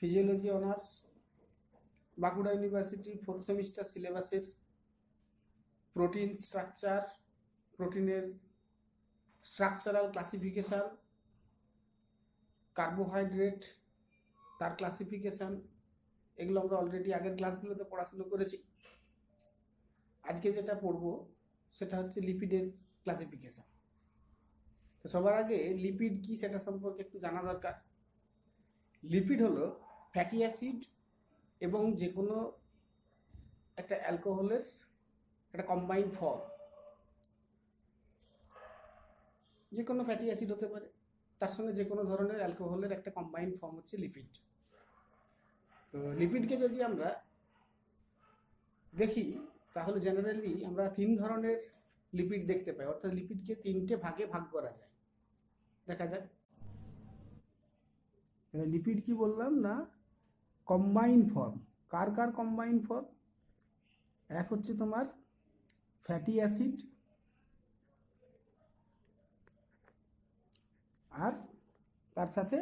Physiology honours Bankura university 4th semester সিলেবাসের protein structure, প্রোটিনের structural classification, carbohydrate তার classification, এগুলো আমরা অলরেডি আগের ক্লাসগুলোতে পড়াশুনো করেছি। আজকে যেটা পড়বো সেটা হচ্ছে লিপিডের ক্লাসিফিকেশান। তো সবার আগে লিপিড কি সেটা সম্পর্কে একটু জানা দরকার। লিপিড হলো ফ্যাটি অ্যাসিড এবং যে কোনো একটা অ্যালকোহলের একটা কম্বাইন্ড ফর্ম। যে কোনো ফ্যাটি অ্যাসিড হতে পারে, তার সঙ্গে যে কোনো ধরনের অ্যালকোহলের একটা কম্বাইন্ড ফর্ম হচ্ছে লিপিড। তো লিপিডকে যদি আমরা দেখি তাহলে জেনারেলি আমরা 3 ধরনের লিপিড দেখতে পাই, অর্থাৎ লিপিডকে 3টে ভাগে ভাগ করা যায়। দেখা যাক লিপিড কি বললাম না, কম্বাইন্ড ফর্ম। কার কার কম্বাইন্ড ফর্ম? এক হচ্ছে তোমার ফ্যাটি অ্যাসিড, আর তার সাথে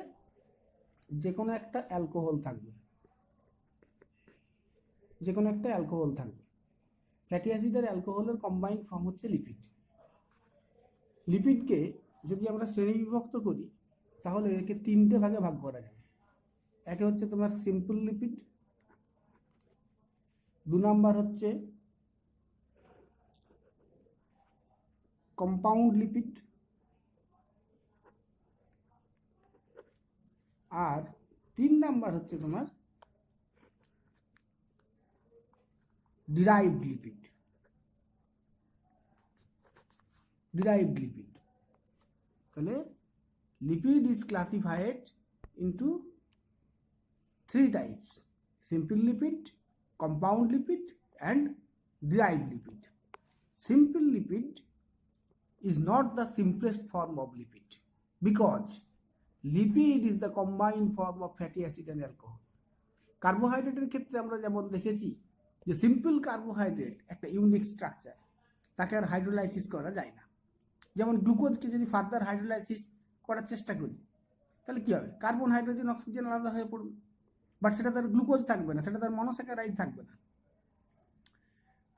যে কোনো একটা অ্যালকোহল থাকবে, যে কোনো একটা অ্যালকোহল থাকবে। ফ্যাটি অ্যাসিড আর অ্যালকোহলের কম্বাইন্ড ফর্ম হচ্ছে লিপিড। লিপিডকে যদি আমরা শ্রেণীবিভক্ত করি তাহলে একে 3টে ভাগে ভাগ করা যাবে। একে হচ্ছে তোমার সিম্পল লিপিড, 2 নাম্বার হচ্ছে কম্পাউন্ড লিপিড, আর 3 নাম্বার হচ্ছে তোমার ডিরাইভড লিপিড। ডিরাইভড লিপিড তাহলে lipid is classified into 3 types: simple lipid, compound lipid and derived lipid. Simple lipid is not the simplest form of lipid because lipid is the combined form of fatty acid and alcohol. কার্বোহাইড্রেটের ক্ষেত্রে আমরা যেমন দেখেছি যে simple carbohydrate একটা unique structure, তাকে আর hydrolysis করা যায় না। যেমন গ্লুকোজকে যদি ফার্দার হাইড্রোলাইসিস করার চেষ্টা করি তাহলে কি হবে? কার্বন, হাইড্রোজেন, অক্সিজেন আলাদা হয়ে পড়বে, বাট সেটা তার গ্লুকোজ থাকবে না, সেটা তার মনোস্যাকারাইড থাকবে না।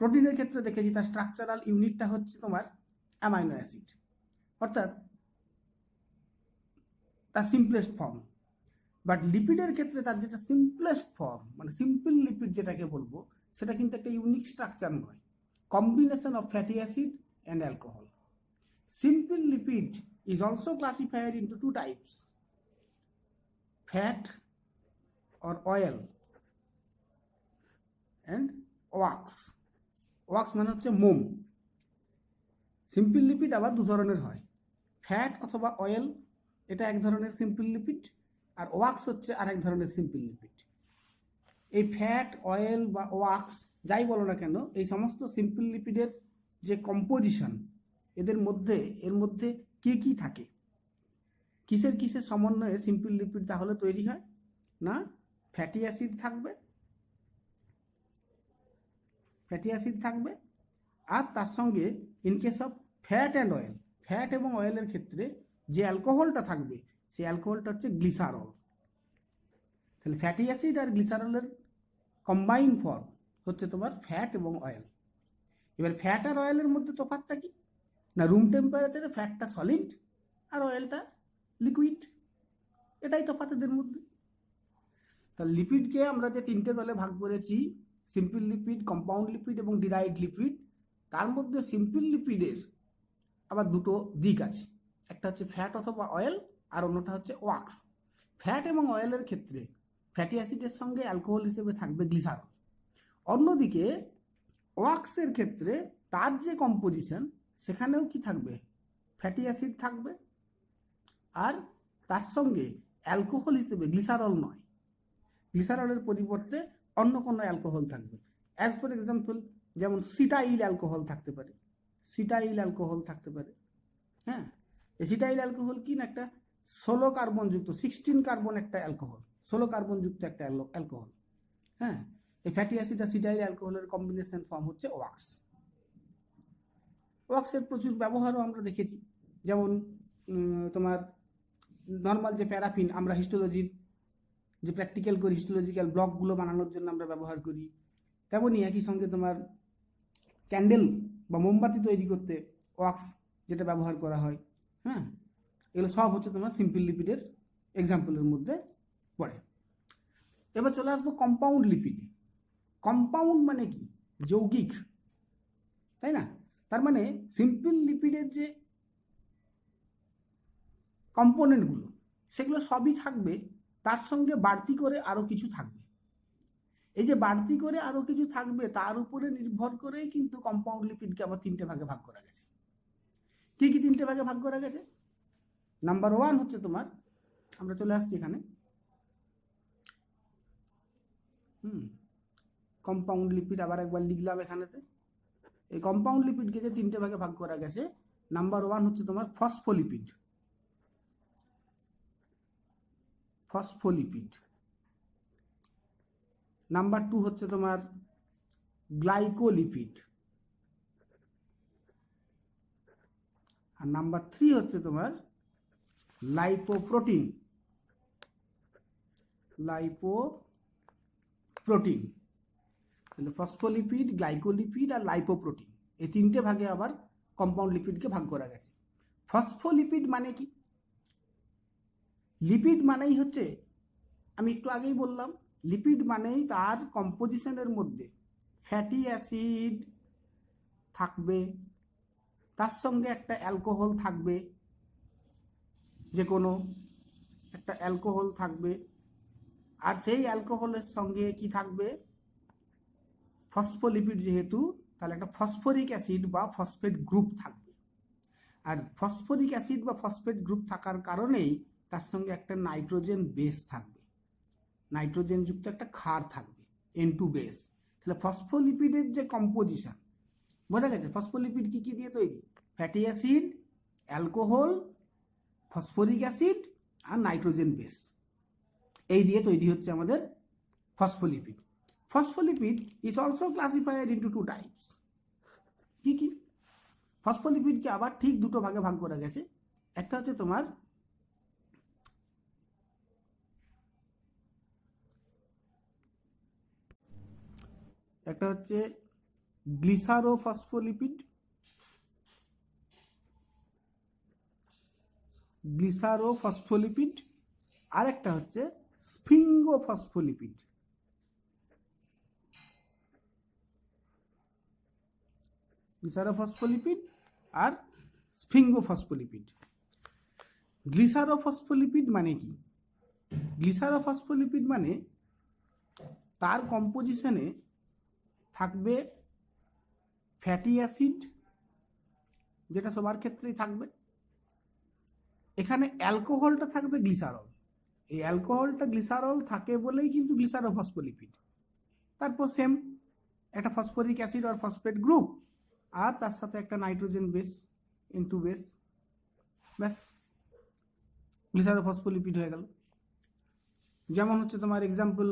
প্রোটিনের ক্ষেত্রে দেখেছি তার স্ট্রাকচারাল ইউনিটটা হচ্ছে তোমার অ্যামাইনো অ্যাসিড, অর্থাৎ তার সিম্পলেস্ট ফর্ম। বাট লিপিডের ক্ষেত্রে তার যেটা সিম্পলেস্ট ফর্ম, মানে সিম্পল লিপিড যেটাকে বলবো, সেটা কিন্তু একটা ইউনিক স্ট্রাকচার নয়, combination of fatty acid and alcohol. Simple lipid is also classified into 2 types: fat or oil and wax. wax মানে হচ্ছে মোম। সিম্পল লিপিড আবার 2 ধরনের হয়, ফ্যাট অথবা অয়েল, এটা এক ধরনের সিম্পল লিপিড, আর ওয়াক্স হচ্ছে আরেক ধরনের সিম্পল লিপিড। এই ফ্যাট, অয়েল বা ওয়াক্স যাই বলো না কেন, এই সমস্ত সিম্পল লিপিডের যে কম্পোজিশন, এর মধ্যে কি কি থাকে, কিসের কিসের সমন্বয়ে সিম্পল লিপিড তাহলে তৈরি হয়? না, ফ্যাটি অ্যাসিড থাকবে, আর তার সঙ্গে in case of fat and oil, fat এবং অয়েলের ক্ষেত্রে যে অ্যালকোহলটা থাকবে সেই অ্যালকোহলটা হচ্ছে গ্লিসারল। তাহলে ফ্যাটি অ্যাসিড আর গ্লিসারলের কম্বাইন্ড ফর্ম হচ্ছে তোমার ফ্যাট এবং অয়েল। এবার ফ্যাট আর অয়েলের মধ্যে তফাৎটা কি না, রুম টেম্পারেচারে ফ্যাটটা সলিড আর অয়েলটা লিকুইড, এটাই তফাৎ এদের মধ্যে। তাহলে লিপিডকে আমরা যে 3টে দলে ভাগ করেছি, সিম্পল লিপিড, কম্পাউন্ড লিপিড এবং ডিরাইভড লিপিড, তার মধ্যে সিম্পল লিপিডের আবার 2টো দিক আছে, একটা হচ্ছে ফ্যাট অথবা অয়েল, আর অন্যটা হচ্ছে ওয়াক্স। ফ্যাট এবং অয়েলের ক্ষেত্রে ফ্যাটি অ্যাসিডের সঙ্গে অ্যালকোহল হিসেবে থাকবে গ্লিসারল। অন্যদিকে ওয়াক্সের ক্ষেত্রে তার যে কম্পোজিশন, সেখানেও কি থাকবে? ফ্যাটি অ্যাসিড থাকবে, আর তার সঙ্গে অ্যালকোহল হিসেবে গ্লিসারল নয়, গ্লিসারলের পরিবর্তে অন্য কোনো অ্যালকোহল থাকবে। অ্যাজ ফর এক্সাম্পল, যেমন সিটাইল অ্যালকোহল থাকতে পারে, হ্যাঁ। এই সিটাইল অ্যালকোহল কি না, একটা 16 কার্বনযুক্ত 16 কার্বন একটা অ্যালকোহল, 16 কার্বনযুক্ত একটা অ্যালকোহল, হ্যাঁ। এই ফ্যাটি অ্যাসিড আর সিটাইল অ্যালকোহলের কম্বিনেশন ফর্ম হচ্ছে ওয়াক্স। ওয়াক্সের প্রচুর ব্যবহারও আমরা দেখেছি, যেমন তোমার নর্মাল যে প্যারাফিন আমরা হিস্টোলজির যে প্র্যাকটিক্যাল করে হিস্টোলজিক্যাল ব্লকগুলো বানানোর জন্য আমরা ব্যবহার করি, তেমনই একই সঙ্গে তোমার ক্যান্ডেল বা মোমবাতি তৈরি করতে ওয়াক্স যেটা ব্যবহার করা হয়, হ্যাঁ, এগুলো সব হচ্ছে তোমার সিম্পল লিপিডের এক্সাম্পলের মধ্যে পড়ে। এবার চলে আসবো কম্পাউন্ড লিপিডে। কম্পাউন্ড মানে কি? যৌগিক, তাই না? তার মানে সিম্পল লিপিডের যে কম্পোনেন্টগুলো সেগুলো সবই থাকবে, তার সঙ্গে বাড়তি করে আরও কিছু থাকবে। এই যে বাড়তি করে আরও কিছু থাকবে তার উপরে নির্ভর করেই কিন্তু কম্পাউন্ড লিপিডকে আবার তিনটে ভাগে ভাগ করা গেছে। কি কি তিনটে ভাগে ভাগ করা গেছে? নাম্বার 1 হচ্ছে তোমার, আমরা চলে আসছি এখানে, কম্পাউন্ড লিপিড আবার একবার লিখলাম এখানেতে। এই কম্পাউন্ড লিপিডকে যে তিনটে ভাগে ভাগ করা গেছে, নাম্বার 1 হচ্ছে তোমার ফসফোলিপিড। ফসফোলিপিড। নাম্বার 2 হচ্ছে তোমার গ্লাইকোলিপিড। আর নাম্বার 3 হচ্ছে তোমার লাইপোপ্রোটিন। লাইপোপ্রোটিন। তাহলে ফসফোলিপিড, গ্লাইকোলিপিড আর লাইপোপ্রোটিন, এই তিনটে ভাগে আবার কম্পাউন্ড লিপিডকে ভাগ করা গেছে। ফসফোলিপিড মানে কি? লিপিড মানেই হচ্ছে, আমি একটু আগেই বললাম, লিপিড মানেই তার কম্পোজিশনের মধ্যে ফ্যাটি অ্যাসিড থাকবে, তার সঙ্গে একটা অ্যালকোহল থাকবে, যে কোনো একটা অ্যালকোহল থাকবে, আর সেই অ্যালকোহলের সঙ্গে কি থাকবে? ফসফোলিপিড যেহেতু, তাহলে একটা ফসফরিক অ্যাসিড বা ফসফেট গ্রুপ থাকবে। আর ফসফরিক অ্যাসিড বা ফসফেট গ্রুপ থাকার কারণেই তার সঙ্গে একটা নাইট্রোজেন বেস থাকবে, নাইট্রোজেনযুক্ত একটা ক্ষার থাকবে, N2 বেস। তাহলে ফসফোলিপিডের যে কম্পোজিশন, বোঝা গেছে? ফসফোলিপিড কি কি দিয়ে তৈরি? Fatty acid, alcohol, phosphoric acid আর নাইট্রোজেন বেস, এই দিয়ে তৈরি হচ্ছে আমাদের phospholipid. Phospholipid is also classified into 2 types. কি কি? ফসফোলিপিডকে আবার ঠিক দুটো ভাগে ভাগ করা গেছে। একটা হচ্ছে তোমার গ্লিসারোফসফোলিপিড, আর একটা হচ্ছে স্ফিঙ্গোফসফোলিপিড। গ্লিসারোফসফোলিপিড আর স্ফিঙ্গোফসফোলিপিড। গ্লিসারোফসফোলিপিড মানে কি? গ্লিসারোফসফোলিপিড মানে তার কম্পোজিশনে থাকবে ফ্যাটি অ্যাসিড, যেটা সবার ক্ষেত্রেই থাকবে। এখানে অ্যালকোহলটা থাকবে গ্লিসারল। এই অ্যালকোহলটা গ্লিসারল থাকে বলেই কিন্তু গ্লিসারোফসফোলিপিড। তারপর সেম একটা ফসফরিক অ্যাসিড আর ফসফেট গ্রুপ, আর তার সাথে একটা নাইট্রোজেন বেস, N2 বেস, ব্যাস গ্লিসারোফসফোলিপিড হয়ে গেল। যেমন হচ্ছে তোমার এক্সাম্পল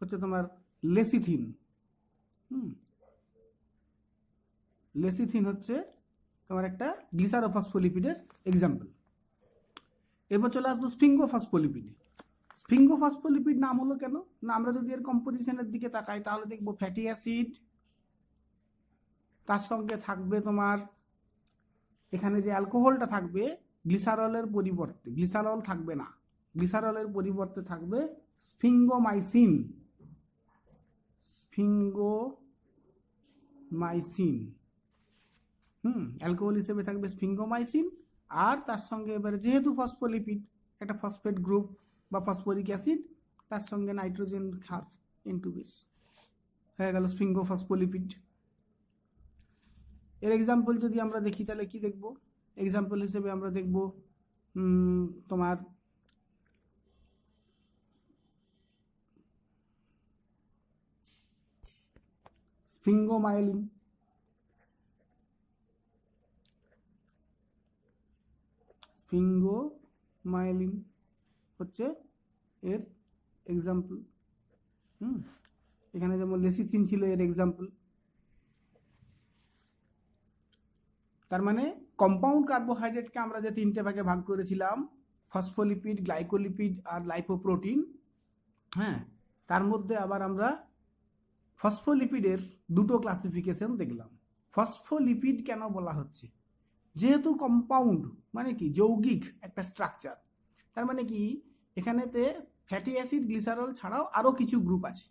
হচ্ছে তোমার লেসিথিন। লেসিথিন হচ্ছে তোমার একটা গ্লিসারোফসফোলিপিডের এক্সাম্পল। এবার চলে আসবো স্ফিঙ্গোফসফোলিপিডে। স্ফিঙ্গোফসফোলিপিড নাম হলো কেন? না, আমরা যদি এর কম্পোজিশনের দিকে তাকাই তাহলে দেখবো ফ্যাটি অ্যাসিড, তার সঙ্গে থাকবে তোমার এখানে যে অ্যালকোহলটা থাকবে গ্লিসারলের পরিবর্তে, গ্লিসারল থাকবে না, গ্লিসারলের পরিবর্তে থাকবে স্ফিঙ্গোমাইসিন। অ্যালকোহল হিসেবে থাকবে স্ফিঙ্গোমাইসিন, আর তার সঙ্গে এবারে যেহেতু ফসফোলিপিড, একটা ফসফেট গ্রুপ বা ফসফরিক অ্যাসিড, তার সঙ্গে নাইট্রোজেন ক্ষার, N2 বেস, হয়ে গেল স্ফিঙ্গোফসফোলিপিড। এর এক্সাম্পল যদি আমরা দেখি তাহলে কি দেখব? এক্সাম্পল হিসেবে আমরা দেখব তোমার স্ফিঙ্গোমায়েলিন। স্ফিঙ্গোমায়েলিন হচ্ছে এর এক্সাম্পল। এখানে যেমন লেসিথিন ছিল এর এক্সাম্পল। তার মানে কম্পাউন্ড কার্বোহাইড্রেটকে আমরা যে তিনটে ভাগে ভাগ করেছিলাম, ফসফোলিপিড, গ্লাইকোলিপিড আর লাইপোপ্রোটিন, হ্যাঁ, তার মধ্যে আবার আমরা ফসফোলিপিডের দুটো ক্লাসিফিকেশন দেখলাম। ফসফোলিপিড কেন বলা হচ্ছে? যেহেতু কম্পাউন্ড মানে কি যৌগিক একটা স্ট্রাকচার, তার মানে কি এখানেতে ফ্যাটি অ্যাসিড গ্লিসারল ছাড়াও আরও কিছু গ্রুপ আছে।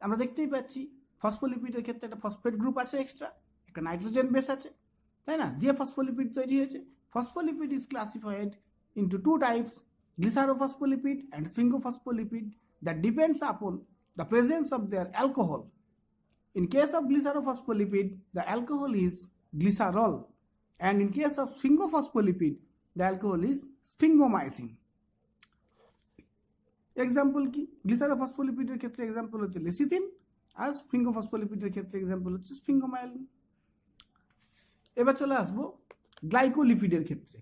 আমরা দেখতেই পাচ্ছি ফসফোলিপিডের ক্ষেত্রে একটা ফসফেট গ্রুপ আছে এক্সট্রা, একটা নাইট্রোজেন বেস আছে, তাই না, দিয়ে ফসফোলিপিড তৈরি হয়েছে। Phospholipid is classified into two types, glycerophospholipid and sphingophospholipid, that depends upon the presence of their alcohol. In case of glycerophospholipid, the alcohol is glycerol, and in case of sphingophospholipid, the alcohol is sphingomycin. Example কি? গ্লিসারোফসফোলিপিডের ক্ষেত্রে example হচ্ছে lecithin, আর স্ফিঙ্গোফসফোলিপিডের ক্ষেত্রে example হচ্ছে স্ফিঙ্গোমাইলিন। এবার চলে আসবো গ্লাইকোলিপিডের ক্ষেত্রে।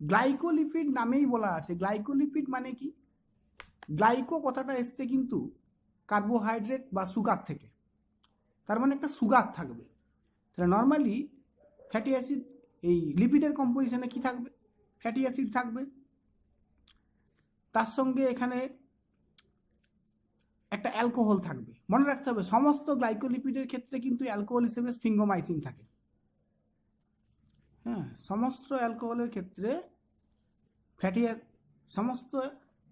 Glycolipid নামেই বলা আছে, গ্লাইকোলিপিড মানে কি? গ্লাইকো কথাটা এসছে কিন্তু কার্বোহাইড্রেট বা সুগার থেকে, তার মানে একটা সুগার থাকবে। তাহলে নর্মালি ফ্যাটি অ্যাসিড, এই লিপিডের কম্পোজিশনে কি থাকবে? ফ্যাটি অ্যাসিড থাকবে, তার সঙ্গে এখানে একটা অ্যালকোহল থাকবে। মনে রাখতে হবে সমস্ত গ্লাইকোলিপিডের ক্ষেত্রে কিন্তু অ্যালকোহল হিসেবে স্ফিঙ্গোমাইসিন থাকে। হ্যাঁ, সমস্ত অ্যালকোহলের ক্ষেত্রে সমস্ত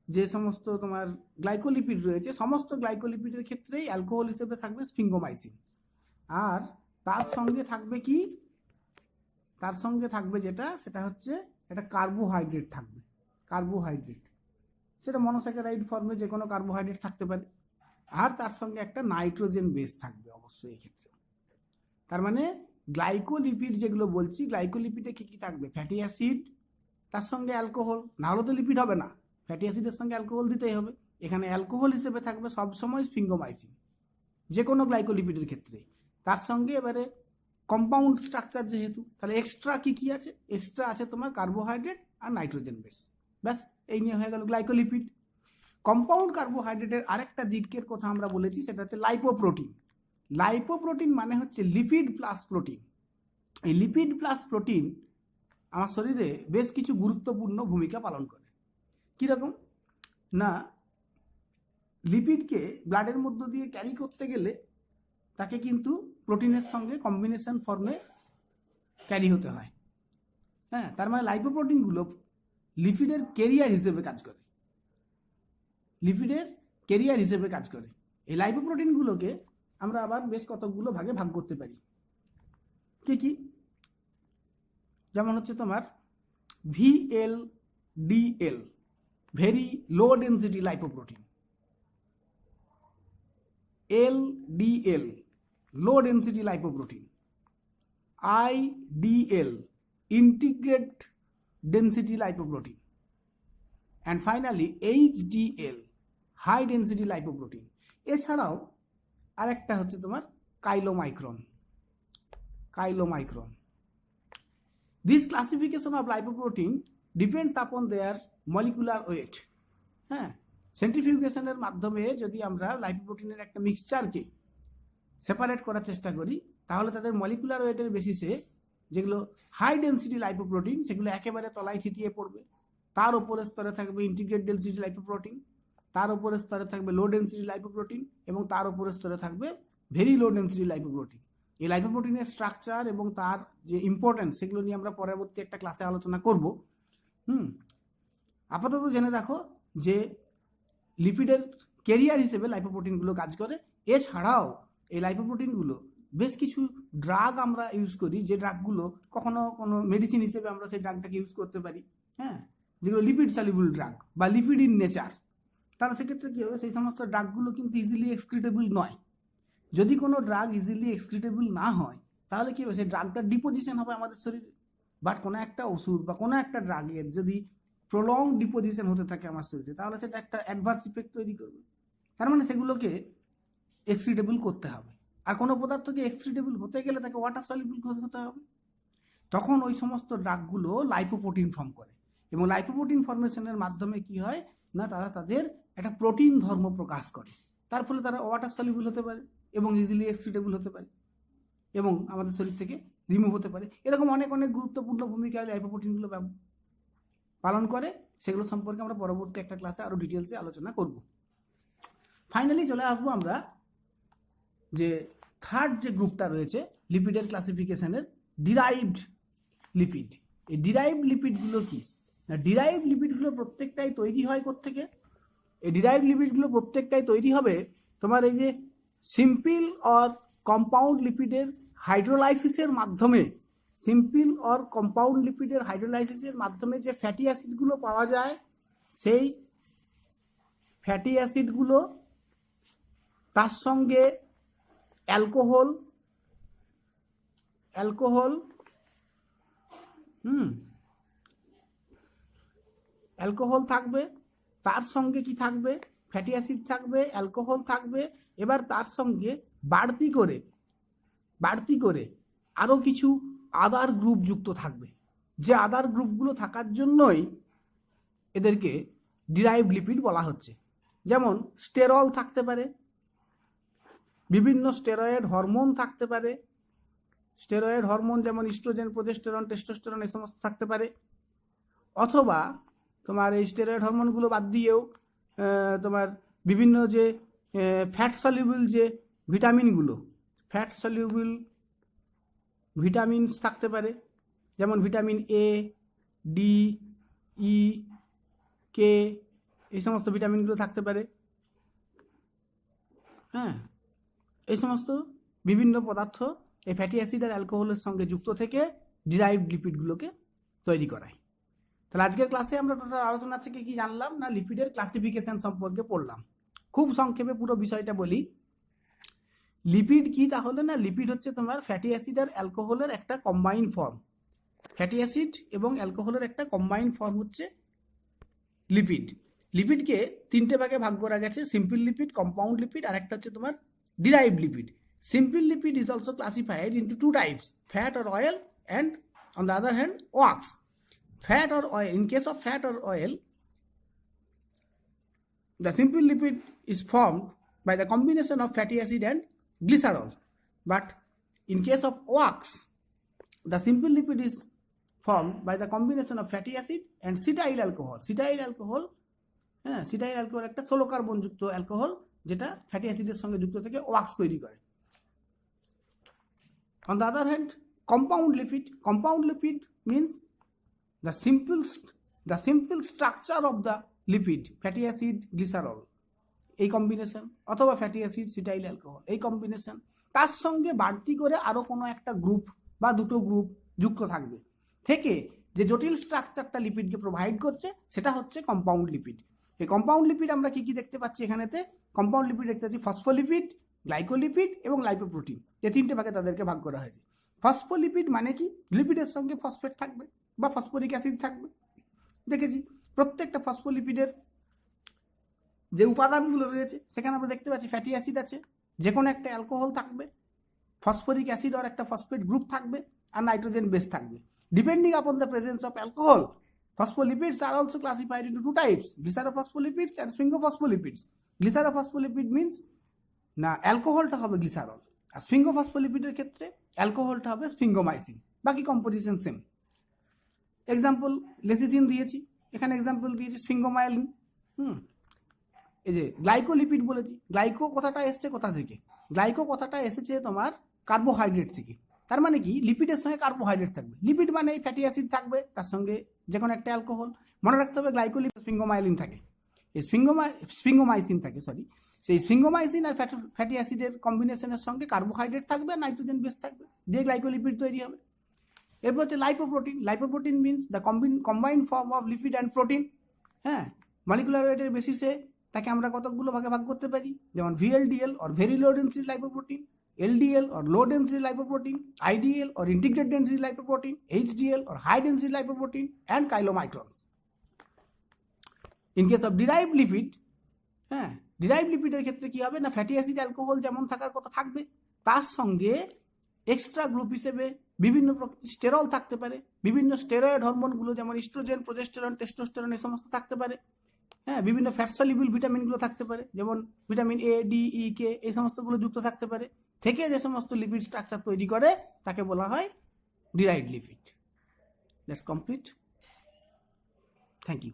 যে সমস্ত তোমার গ্লাইকোলিপিড রয়েছে, সমস্ত গ্লাইকোলিপিডের ক্ষেত্রেই অ্যালকোহল হিসেবে থাকবে স্ফিঙ্গোমাইসিন। আর তার সঙ্গে থাকবে কি? তার সঙ্গে থাকবে যেটা, সেটা হচ্ছে একটা কার্বোহাইড্রেট থাকবে। কার্বোহাইড্রেট, সেটা মনোস্যাকারাইড ফর্মে যে কোনো কার্বোহাইড্রেট থাকতে পারে। আর তার সঙ্গে একটা নাইট্রোজেন বেস থাকবে অবশ্যই এই ক্ষেত্রে। তার মানে গ্লাইকোলিপিড যেগুলো বলছি, গ্লাইকোলিপিডে কি কি থাকবে? ফ্যাটি অ্যাসিড, তার সঙ্গে অ্যালকোহল, না হলে তো লিপিড হবে না, ফ্যাটি অ্যাসিডের সঙ্গে অ্যালকোহল দিতেই হবে। এখানে অ্যালকোহল হিসেবে থাকবে সবসময় স্ফিঙ্গোমাইসিন যে কোনো গ্লাইকোলিপিডের ক্ষেত্রে। তার সঙ্গে এবারে কম্পাউন্ড স্ট্রাকচার যেহেতু, তাহলে এক্সট্রা কি কি আছে? এক্সট্রা আছে তোমার কার্বোহাইড্রেট আর নাইট্রোজেন বেস, ব্যাস এই নিয়ে হয়ে গেল গ্লাইকোলিপিড। কম্পাউন্ড কার্বোহাইড্রেটের আরেকটা দিকের কথা আমরা বলেছি, সেটা হচ্ছে লাইপোপ্রোটিন। লাইপোপ্রোটিন মানে হচ্ছে লিপিড প্লাস প্রোটিন। এই লিপিড প্লাস প্রোটিন আমার শরীরে বেশ কিছু গুরুত্বপূর্ণ ভূমিকা পালন করে। কীরকম না, লিপিডকে ব্লাডের মধ্য দিয়ে ক্যারি করতে গেলে তাকে কিন্তু প্রোটিনের সঙ্গে কম্বিনেশন ফর্মে ক্যারি হতে হয়। হ্যাঁ, তার মানে লাইপোপ্রোটিনগুলো লিপিডের ক্যারিয়ার হিসেবে কাজ করে, লিপিডের ক্যারিয়ার হিসেবে কাজ করে। এই লাইপোপ্রোটিনগুলোকে আমরা আবার বেশ কতগুলো ভাগে ভাগ করতে পারি। কি কি? যেমন হচ্ছে তোমার VLDL, very low density lipoprotein. LDL, low density lipoprotein. IDL, integrate density lipoprotein. And finally HDL, high density lipoprotein. এছাড়াও আরেকটা হচ্ছে তোমার chylomicron. This classification of lipoprotein depends upon their molecular weight. হ্যাঁ, সেন্ট্রিফিউগেশনের মাধ্যমে যদি আমরা লাইপোপ্রোটিনের একটা মিক্সচারকে সেপারেট করার চেষ্টা করি, তাহলে তাদের মলিকুলার ওয়েটের বেসিসে যেগুলো হাই ডেন্সিটি লাইপোপ্রোটিন, সেগুলো একেবারে তলায় থিতিয়ে পড়বে। তার উপরের স্তরে থাকবে ইন্টিগ্রেট ডেন্সিটি লাইপোপ্রোটিন, তার উপরের স্তরে থাকবে লো ডেন্সিটি লাইপোপ্রোটিন, এবং তার উপরের স্তরে থাকবে ভেরি লো ডেন্সিটি লাইপোপ্রোটিন। এই লাইপোপ্রোটিনের স্ট্রাকচার এবং তার যে ইম্পর্টেন্স, সেগুলো নিয়ে আমরা পরবর্তী একটা ক্লাসে আলোচনা করব। আপাতত জেনে রাখো যে লিপিডের ক্যারিয়ার হিসেবে লাইপোপ্রোটিনগুলো কাজ করে। এছাড়াও এই লাইপোপ্রোটিনগুলো বেশ কিছু ড্রাগ আমরা ইউজ করি, যে ড্রাগগুলো কখনো কোনো মেডিসিন হিসেবে আমরা সেই ড্রাগটাকে ইউজ করতে পারি। হ্যাঁ, যেগুলো লিপিড সলিউবল ড্রাগ বা লিপিড ইন নেচার। তাহলে সেক্ষেত্রে কী হবে? সেই সমস্ত ড্রাগগুলো কিন্তু ইজিলি এক্সক্রিটেবল নয়। যদি কোনো ড্রাগ ইজিলি এক্সক্রিটেবল না হয়, তাহলে কী হবে? সেই ড্রাগটার ডিপোজিশন হবে আমাদের শরীরে। বাট কোনো একটা ওষুধ বা কোনো একটা ড্রাগের যদি প্রলং ডিপোজিশন হতে থাকে আমার শরীরে, তাহলে সেটা একটা অ্যাডভার্স ইফেক্ট তৈরি করবে। তার মানে সেগুলোকে এক্সক্রিটেবল করতে হবে। আর কোনো পদার্থকে এক্সক্রিটেবল হতে গেলে তাকে ওয়াটার সলিউবল হতে হবে। তখন ওই সমস্ত ড্রাগগুলো লাইপোপ্রোটিন ফর্ম করে, এবং লাইপোপ্রোটিন ফর্মেশনের মাধ্যমে কি হয় না, তারা তাদের একটা প্রোটিন ধর্ম প্রকাশ করে। তার ফলে তারা ওয়াটার সলিউবল হতে পারে এবং ইজিলি এক্সক্রিটেবল হতে পারে এবং আমাদের শরীর থেকে রিমুভ হতে পারে। এরকম অনেক অনেক গুরুত্বপূর্ণ ভূমিকা লাইপোপ্রোটিনগুলো পালন করে। সেগুলো সম্পর্কে আমরা পরবর্তী একটা ক্লাসে আরও ডিটেলসে আলোচনা করব। ফাইনালি চলে আসবো আমরা যে থার্ড যে গ্রুপটা রয়েছে লিপিডের ক্লাসিফিকেশনের, ডিরাইভড লিপিড। এই ডিরাইভড লিপিডগুলো কি না, ডিরাইভড লিপিডগুলো প্রত্যেকটাই তৈরি হয় কোত্থেকে? এই ডিরাইভড লিপিডগুলো প্রত্যেকটাই তৈরি হবে তোমার এই যে সিম্পল অর কম্পাউন্ড লিপিডের হাইড্রোলাইসিসের মাধ্যমে। সিম্পল অর কম্পাউন্ড লিপিডের হাইড্রোলাইসিসের মাধ্যমে যে ফ্যাটি অ্যাসিডগুলো পাওয়া যায়, সেই ফ্যাটি অ্যাসিডগুলো তার সঙ্গে অ্যালকোহল থাকবে, তার সঙ্গে কি থাকবে? ফ্যাটি অ্যাসিড থাকবে, অ্যালকোহল থাকবে। এবার তার সঙ্গে বাড়তি করে আরও কিছু আদার গ্রুপ যুক্ত থাকবে, যে আদার গ্রুপগুলো থাকার জন্যই এদেরকে ডিরাইভড লিপিড বলা হচ্ছে। যেমন স্টেরল থাকতে পারে, বিভিন্ন স্টেরয়েড হরমোন থাকতে পারে। স্টেরয়েড হরমোন যেমন ইস্ট্রোজেন, প্রোজেস্টেরন, টেস্টোস্টেরন এই সমস্ত থাকতে পারে। অথবা তোমার এই স্টেরয়েড হরমোনগুলো বাদ দিয়েও তোমার বিভিন্ন যে ফ্যাট সলিউবল যে ভিটামিনগুলো, ফ্যাট সলিউবল ভিটামিনস থাকতে পারে। যেমন ভিটামিন এ, ডি, ই, কে এই সমস্ত ভিটামিনগুলো থাকতে পারে। হ্যাঁ, এই সমস্ত বিভিন্ন পদার্থ এই ফ্যাটি অ্যাসিড আর অ্যালকোহলের সঙ্গে যুক্ত থেকে ডিরাইভড লিপিডগুলোকে তৈরি করায়। তাহলে আজকের ক্লাসে আমরা টোটাল আলোচনা থেকে কি জানলাম না, লিপিডের ক্লাসিফিকেশন সম্পর্কে পড়লাম। খুব সংক্ষেপে পুরো বিষয়টা বলি। লিপিড কি তাহলে? না, লিপিড হচ্ছে তোমার ফ্যাটি অ্যাসিড আর অ্যালকোহলের একটা কম্বাইন্ড ফর্ম। ফ্যাটি অ্যাসিড এবং অ্যালকোহলের একটা কম্বাইন্ড ফর্ম হচ্ছে লিপিড। লিপিডকে তিনটে ভাগে ভাগ করা গেছে, সিম্পল লিপিড, কম্পাউন্ড লিপিড, আর একটা হচ্ছে তোমার derived lipid. Simple lipid is also classified into two types, fat or oil, and on the other hand wax. Fat or oil, in case of fat or oil, the simple lipid is formed by the combination of fatty acid and glycerol. But in case of wax, the simple lipid is formed by the combination of fatty acid and cetyl alcohol. Cetyl alcohol একটা ষোলো carbon যুক্ত alcohol, যেটা fatty অ্যাসিডের সঙ্গে যুক্ত থেকে wax তৈরি করে। On the other hand, compound lipid means the simple structure of the lipid, fatty acid, glycerol, এই কম্বিনেশন, অথবা ফ্যাটি অ্যাসিড, সিটাইল অ্যালকোহল এই কম্বিনেশন, তার সঙ্গে বাড়তি করে আরও কোনো একটা গ্রুপ বা দুটো গ্রুপ যুক্ত থাকবে, থেকে যে জটিল স্ট্রাকচারটা লিপিডকে প্রোভাইড করছে সেটা হচ্ছে কম্পাউন্ড লিপিড। এই কম্পাউন্ড লিপিড আমরা কি কি দেখতে পাচ্ছি এখানেতে? কম্পাউন্ড লিপিড দেখতে পাচ্ছি ফসফোলিপিড, গ্লাইকোলিপিড এবং লাইপোপ্রোটিন, এই তিনটে ভাগে তাদেরকে ভাগ করা হয়েছে। ফসফোলিপিড মানে কি? লিপিডের সঙ্গে ফসফেট থাকবে বা ফসফরিক অ্যাসিড থাকবে। দেখেছি প্রত্যেকটা ফসফোলিপিডের যে উপাদানগুলো রয়েছে সেখানে আমরা দেখতে পাচ্ছি ফ্যাটি অ্যাসিড আছে, যে কোনো একটা অ্যালকোহল থাকবে, ফসফরিক অ্যাসিড আর একটা ফসফেট গ্রুপ থাকবে, আর নাইট্রোজেন বেস থাকবে। ডিপেন্ডিং আপন the presence of alcohol, phospholipids are also classified into two types, glycerophospholipids and sphingolipids. Glycerophospholipid means না অ্যালকোহলটা হবে গ্লিসারল, আর স্ফিঙ্গোফসফোলিপিডের ক্ষেত্রে অ্যালকোহলটা হবে স্ফিঙ্গোমাইসিন, বাকি কম্পোজিশন সেম। এক্সাম্পল লেসিথিন দিয়েছি, এখানে এক্সাম্পল দিয়েছি স্ফিঙ্গোমাইলিন। এই যে গ্লাইকোলিপিড বলেছি, গ্লাইকো কথাটা এসছে কোথা থেকে? গ্লাইকো কথাটা এসেছে তোমার কার্বোহাইড্রেট থেকে। তার মানে কি? লিপিডের সঙ্গে কার্বোহাইড্রেট থাকবে। লিপিড মানে ফ্যাটি অ্যাসিড থাকবে, তার সঙ্গে যে কোনো একটা অ্যালকোহল। মনে রাখতে হবে গ্লাইকোলিপিড স্ফিঙ্গোমাইলিন থাকে, এই স্ফিঙ্গোমাইসিন থাকে, সেই স্ফিঙ্গোমাইসিন আর ফ্যাটি অ্যাসিডের কম্বিনেশনের সঙ্গে কার্বোহাইড্রেট থাকবে, নাইট্রোজেন বেস থাকবে, দিয়ে গ্লাইকোলিপিড তৈরি হবে। এরপর হচ্ছে lipoprotein. Lipoprotein means the combined form of lipid and protein. হ্যাঁ, মলিকুলার ওয়েটের বেসিসে তাকে আমরা কতগুলো ভাগে ভাগ করতে পারি, যেমন VLDL or very low density lipoprotein, LDL or low density lipoprotein, IDL or integrated density lipoprotein, HDL or high density lipoprotein, and chylomicrons. In case of derived lipid, derived লিপিডের ক্ষেত্রে কি হবে না, ফ্যাটি অ্যাসিড অ্যালকোহল যেমন থাকার কথা থাকবে, তার সঙ্গে এক্সট্রা গ্রুপ হিসেবে বিভিন্ন প্রকৃতির স্টেরল থাকতে পারে, বিভিন্ন স্টেরয়েড হরমোনগুলো যেমন ইস্ট্রোজেন, প্রোজেস্টেরন, টেস্টোস্টেরন এই সমস্ত থাকতে পারে। হ্যাঁ, বিভিন্ন ফ্যাট সলিউবল ভিটামিনগুলো থাকতে পারে, যেমন ভিটামিন এ, ডি, ই, কে এই সমস্তগুলো যুক্ত থাকতে পারে, থেকে যে সমস্ত লিপিড স্ট্রাকচার তৈরি করে তাকে বলা হয় derived lipid. That's complete. Thank you.